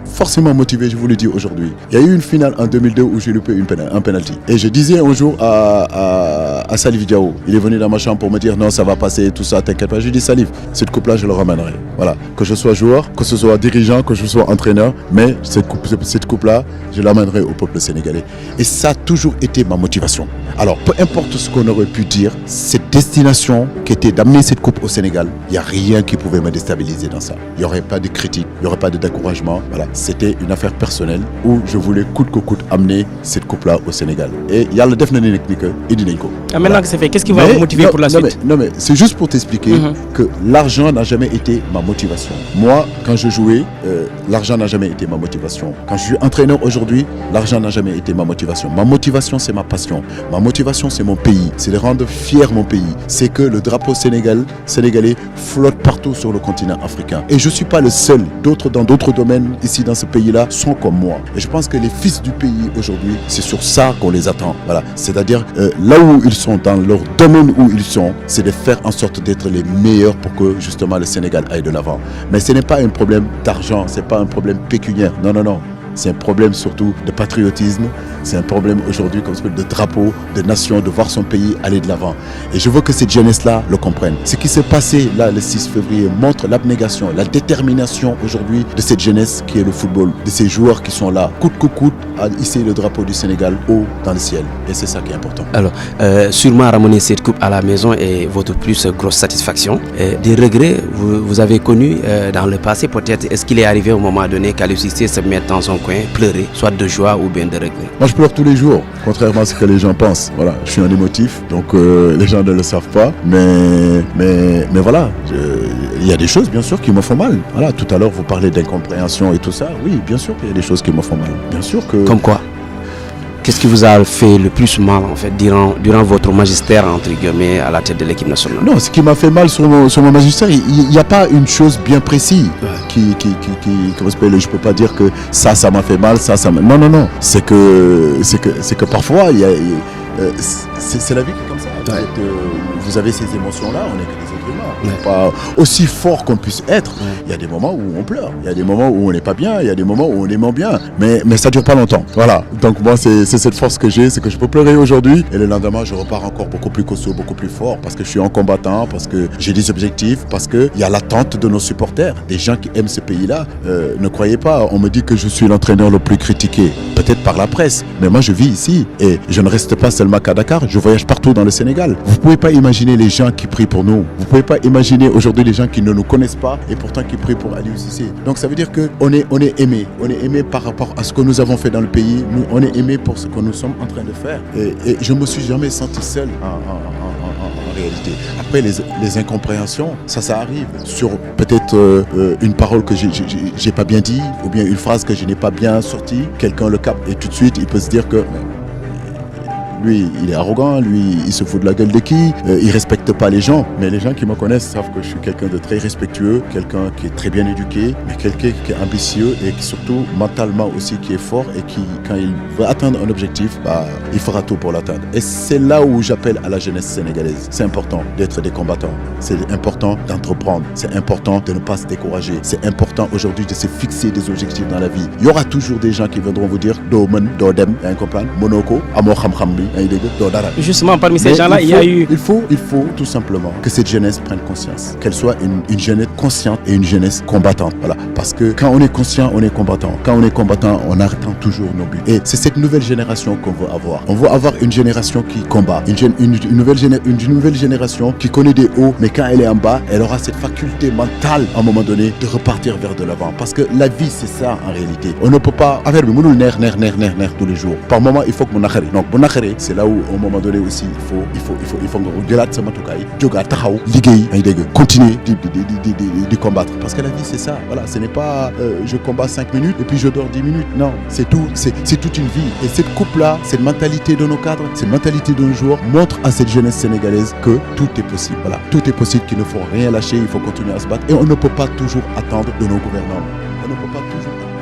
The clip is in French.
forcément motivé, je vous le dis aujourd'hui. Il y a eu une finale en 2002 où j'ai loupé un penalty. Et je disais un jour à Salif Diao, il est venu dans ma chambre pour me dire non, ça va passer, tout ça, t'inquiète pas. Je lui dis Salif, cette coupe-là, je le ramènerai. Voilà, que je sois joueur, que ce soit dirigeant, que je sois entraîneur, mais cette coupe-là, je l'amènerai au peuple sénégalais. Et ça a toujours été ma motivation. Alors, peu importe ce qu'on aurait pu dire, cette destination qui était d'amener cette coupe au Sénégal, il n'y a rien qui pouvait me déstabiliser dans ça. Il n'y aurait pas de critique, il n'y aurait pas de découragement. Voilà, c'était une affaire personnelle où je voulais coûte que coûte amener cette coupe-là au Sénégal. Et il y a le définition et Dineko. Maintenant que c'est fait, qu'est-ce qui va vous motiver pour la suite? Non, mais c'est juste pour t'expliquer que l'argent n'a jamais été ma motivation. Moi, quand je jouais, l'argent n'a jamais été ma motivation. Quand je suis entraîneur aujourd'hui, l'argent n'a jamais été ma motivation. Ma motivation, c'est ma passion. Ma motivation, c'est mon pays. C'est de rendre fier mon pays. C'est que le drapeau sénégalais flotte partout sur le continent africain. Et je ne suis pas le seul. D'autres dans d'autres domaines ici dans ce pays-là sont comme moi. Et je pense que les fils du pays aujourd'hui, c'est sur ça qu'on les attend. Voilà. C'est-à-dire là où ils sont, dans leur domaine où ils sont, c'est de faire en sorte d'être les meilleurs pour que justement le Sénégal aille de l'avant. Mais ce n'est pas un problème d'argent, ce n'est pas un problème pécuniaire. Non, non, non. C'est un problème surtout de patriotisme, c'est un problème aujourd'hui comme de drapeau, de nation, de voir son pays aller de l'avant. Et je veux que cette jeunesse-là le comprenne. Ce qui s'est passé là le 6 février montre l'abnégation, la détermination aujourd'hui de cette jeunesse qui est le football, de ces joueurs qui sont là, coûte que coûte, à hisser le drapeau du Sénégal haut dans le ciel. Et c'est ça qui est important. Alors, sûrement ramener cette coupe à la maison est votre plus grosse satisfaction. Des regrets, vous avez connu dans le passé peut-être, est-ce qu'il est arrivé au moment donné qu'Aliou Cissé se mette dans son pleurer, soit de joie ou bien de regret? Moi je pleure tous les jours, contrairement à ce que les gens pensent. Voilà, je suis un émotif, donc les gens ne le savent pas, mais voilà, il y a des choses bien sûr qui me font mal. Voilà, tout à l'heure vous parlez d'incompréhension et tout ça, oui, bien sûr qu'il y a des choses qui me font mal. Bien sûr que... Comme quoi? Qu'est-ce qui vous a fait le plus mal en fait durant votre magistère entre guillemets à la tête de l'équipe nationale? Non, ce qui m'a fait mal sur mon magistère, il n'y a pas une chose bien précise qui correspond. Je peux pas dire que ça m'a fait mal, ça m'a... Non. C'est que parfois c'est la vie qui est comme ça. Ouais. Vous avez ces émotions-là, on est que des êtres humains. Ouais. Pas aussi fort qu'on puisse être. Ouais. Il y a des moments où on pleure, il y a des moments où on n'est pas bien, il y a des moments où on est moins bien. Mais ça ne dure pas longtemps. Voilà. Donc moi, c'est cette force que j'ai, c'est que je peux pleurer aujourd'hui. Et le lendemain, je repars encore beaucoup plus costaud, beaucoup plus fort. Parce que je suis un combattant, parce que j'ai des objectifs, parce qu'il y a l'attente de nos supporters. Des gens qui aiment ce pays-là. Ne croyez pas, on me dit que je suis l'entraîneur le plus critiqué. Peut-être par la presse. Mais moi, je vis ici. Et je ne reste pas seulement qu'à Dakar. Je voyage partout dans le Sénégal. Vous ne pouvez pas imaginer les gens qui prient pour nous. Vous ne pouvez pas imaginer aujourd'hui les gens qui ne nous connaissent pas et pourtant qui prient pour Aliou Cissé. Donc ça veut dire qu'on est aimé. On est aimé par rapport à ce que nous avons fait dans le pays. On est aimé pour ce que nous sommes en train de faire. Et je ne me suis jamais senti seul en réalité. Après les incompréhensions, ça arrive. Sur peut-être une parole que j'ai pas bien dit ou bien une phrase que je n'ai pas bien sortie. Quelqu'un le capte et tout de suite il peut se dire que... Lui, il est arrogant, lui, il se fout de la gueule de qui, il respecte pas les gens. Mais les gens qui me connaissent savent que je suis quelqu'un de très respectueux, quelqu'un qui est très bien éduqué, mais quelqu'un qui est ambitieux et qui surtout mentalement aussi qui est fort et qui, quand il veut atteindre un objectif, il fera tout pour l'atteindre. Et c'est là où j'appelle à la jeunesse sénégalaise. C'est important d'être des combattants, c'est important d'entreprendre, c'est important de ne pas se décourager, c'est important aujourd'hui de se fixer des objectifs dans la vie. Il y aura toujours des gens qui viendront vous dire Domen, Dodem, Monoko, Amo Kham Khambi. Justement, parmi ces gens-là, il y a eu... Il faut tout simplement que cette jeunesse prenne conscience, qu'elle soit une jeunesse consciente et une jeunesse combattante. Voilà. Parce que quand on est conscient, on est combattant. Quand on est combattant, on attend toujours nos buts. Et c'est cette nouvelle génération qu'on veut avoir. On veut avoir une génération qui combat, une nouvelle génération qui connaît des hauts, mais quand elle est en bas, elle aura cette faculté mentale à un moment donné de repartir vers de l'avant. Parce que la vie, c'est ça en réalité. On ne peut pas faire le nerf tous les jours. Par moment, il faut que mon akhari. Donc, mon akhari, c'est là où, à un moment donné aussi, il faut continuer de combattre. Parce que la vie, c'est ça. Voilà, ce n'est pas je combat 5 minutes et puis je dors 10 minutes. Non, c'est tout. C'est toute une vie. Et cette coupe-là, cette mentalité de nos cadres, cette mentalité de nos joueurs montre à cette jeunesse sénégalaise que tout est possible. Voilà, tout est possible, qu'il ne faut rien lâcher, il faut continuer à se battre. Et on ne peut pas toujours attendre de nos gouvernants. On ne peut pas toujours attendre.